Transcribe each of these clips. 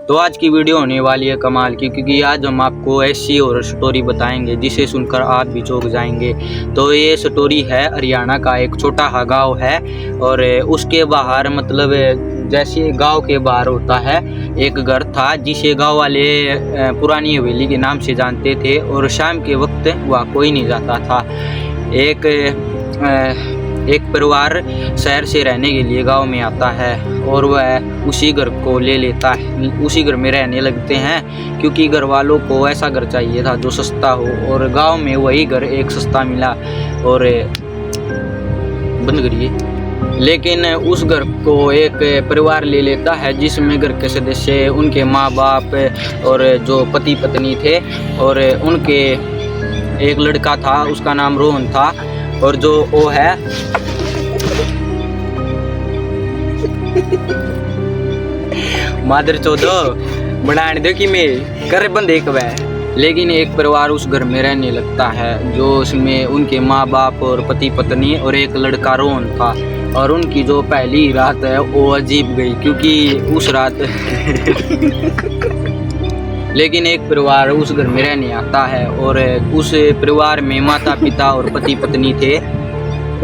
तो आज की वीडियो होने वाली है कमाल की, क्योंकि आज हम आपको ऐसी और स्टोरी बताएंगे जिसे सुनकर आप भी चौंक जाएंगे। तो ये स्टोरी है हरियाणा का एक छोटा सा गाँव है और उसके बाहर मतलब जैसे गांव के बाहर होता है एक घर था जिसे गांव वाले पुरानी हवेली के नाम से जानते थे और शाम के वक्त वहाँ कोई नहीं जाता था। एक परिवार शहर से रहने के लिए गांव में आता है और वह उसी घर को ले लेता है, उसी घर में रहने लगते हैं क्योंकि घर वालों को ऐसा घर चाहिए था जो सस्ता हो और गांव में वही घर एक सस्ता मिला और बंद करिए। लेकिन उस घर को एक परिवार ले लेता है जिसमें घर के सदस्य उनके माँ बाप और जो पति पत्नी थे और उनके एक लड़का था, उसका नाम रोहन था और जो वो है मादर चौदो बनाने दो कि मैं कर बंदे कब है। लेकिन एक परिवार उस घर में रहने लगता है जो उसमें उनके माँ बाप और पति पत्नी और एक लड़का रोहन था और उनकी जो पहली रात है वो अजीब गई क्योंकि उस रात लेकिन एक परिवार उस घर में रहने आता है और उस परिवार में माता पिता और पति पत्नी थे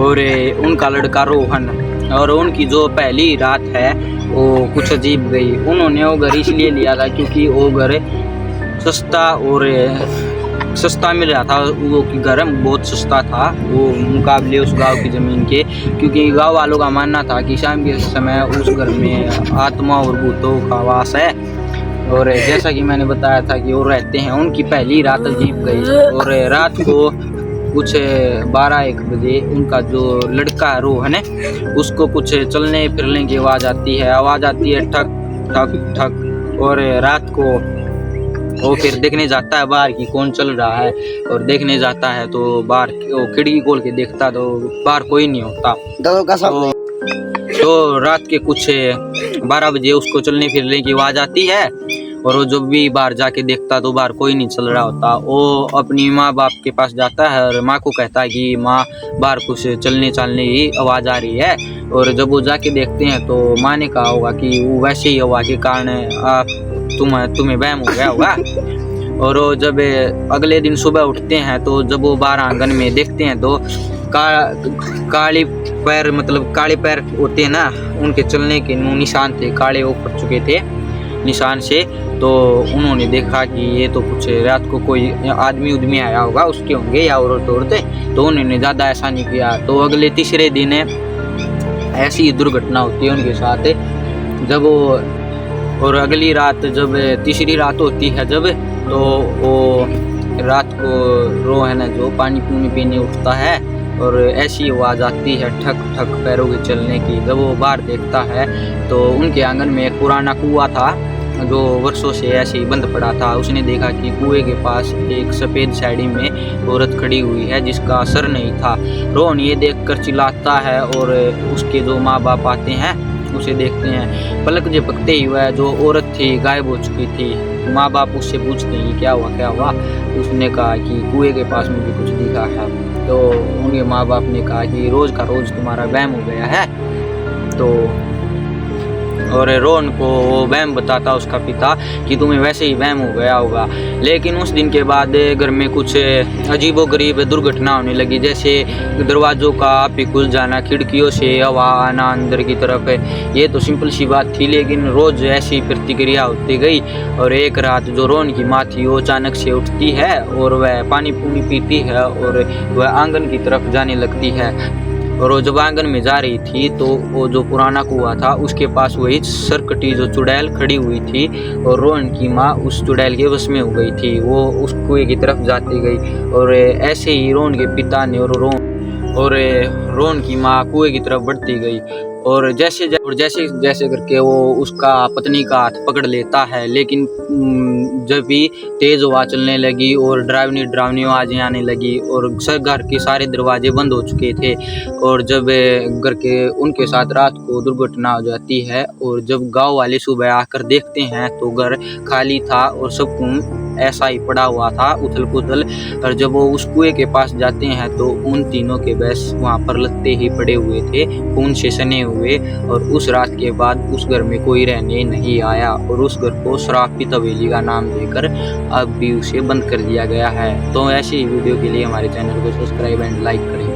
और उनका लड़का रोहन और उनकी जो पहली रात है वो कुछ अजीब गई। उन्होंने वो घर इसलिए लिया था क्योंकि वो घर सस्ता मिल रहा था, वो घर बहुत सस्ता था वो मुकाबले उस गांव की ज़मीन के, क्योंकि गांव वालों का मानना था कि शाम के समय उस घर में आत्मा और भूतों का वास है। और जैसा कि मैंने बताया था कि वो रहते हैं। उनकी पहली रात अजीब गई और रात को कुछ 12-1 बजे उनका जो लड़का रोहन है उसको कुछ चलने फिरने की आवाज़ आती है ठक ठक ठक और रात को वो फिर देखने जाता है बाहर की कौन चल रहा है और देखने जाता है तो बाहर वो खिड़की खोल के देखता तो बाहर कोई नहीं होता। तो रात के कुछ 12 बजे उसको चलने फिरने की आवाज़ आती है और वो जब भी बाहर जाके देखता तो बाहर कोई नहीं चल रहा होता। वो अपनी माँ बाप के पास जाता है और माँ को कहता है कि माँ बाहर कुछ चलने चलने की आवाज़ आ रही है और जब वो जाके देखते हैं तो माँ ने कहा होगा कि वो वैसे ही हवा के कारण तुम्हें वहम हो गया होगा। और वो जब अगले दिन सुबह उठते हैं तो जब वो बाहर आंगन में देखते हैं तो काले पैर होते हैं ना, उनके चलने के निशान थे, काले वो पड़ चुके थे निशान से। तो उन्होंने देखा कि ये तो कुछ रात को कोई आदमी उदमी आया होगा उसके होंगे या औरतें, तो उन्होंने ज़्यादा ऐसा नहीं किया। तो अगले तीसरे दिन ऐसी दुर्घटना होती है उनके साथ जब वो और अगली रात जब तीसरी रात होती है जब तो वो रात को रोहन है जो पानी पीने उठता है और ऐसी आवाज़ आती है ठक ठक पैरों के चलने की। जब वो बाहर देखता है तो उनके आंगन में एक पुराना कुआं था जो वर्षों से ऐसे ही बंद पड़ा था। उसने देखा कि कुएं के पास एक सफ़ेद साड़ी में औरत खड़ी हुई है जिसका सर नहीं था। रोहन ये देखकर चिल्लाता है और उसके जो माँ बाप आते हैं उसे देखते हैं। पलक झपकते ही वह जो औरत थी गायब हो चुकी थी। माँ बाप उससे पूछते हैं क्या हुआ। उसने कहा कि कुएं के पास मुझे कुछ दिखा है। तो उनके माँ बाप ने कहा कि रोज़ का रोज़ तुम्हारा वहम हो गया है। तो और रोहन को वो वहम बताता उसका पिता कि तुम्हें वैसे ही वहम हो गया होगा। लेकिन उस दिन के बाद घर में कुछ अजीबोगरीब दुर्घटना होने लगी, जैसे दरवाज़ों का आप ही खुल जाना, खिड़कियों से हवा आना अंदर की तरफ। ये तो सिंपल सी बात थी लेकिन रोज़ ऐसी प्रतिक्रिया होती गई। और एक रात जो रोहन की माँ थी वो अचानक से उठती है और वह पानी पीती है और वह आंगन की तरफ जाने लगती है। और वो जब आंगन में जा रही थी तो वो जो पुराना कुआं था उसके पास वही सरकटी जो चुड़ैल खड़ी हुई थी और रोहन की माँ उस चुड़ैल के वश में हो गई थी। वो उस कुएं की तरफ जाती गई और ऐसे ही रोहन के पिता ने और रोहन की माँ कुएं की तरफ बढ़ती गई और जैसे जैसे करके वो उसका पत्नी का हाथ पकड़ लेता है। लेकिन जब भी तेज़ हवा चलने लगी और डरावनी आवाज़ें आने लगी और घर के सारे दरवाजे बंद हो चुके थे और जब घर के उनके साथ रात को दुर्घटना हो जाती है और जब गांव वाले सुबह आकर देखते हैं तो घर खाली था और सब ऐसा ही पड़ा हुआ था उथल पुथल। और जब वो उस कुएं के पास जाते हैं तो उन तीनों के बस वहाँ पर लत्ते ही पड़े हुए थे, खून से सने हुए। और उस रात के बाद उस घर में कोई रहने नहीं आया और उस घर को श्रापित हवेली का नाम देकर अब भी उसे बंद कर दिया गया है। तो ऐसी ही वीडियो के लिए हमारे चैनल को सब्सक्राइब एंड लाइक करें।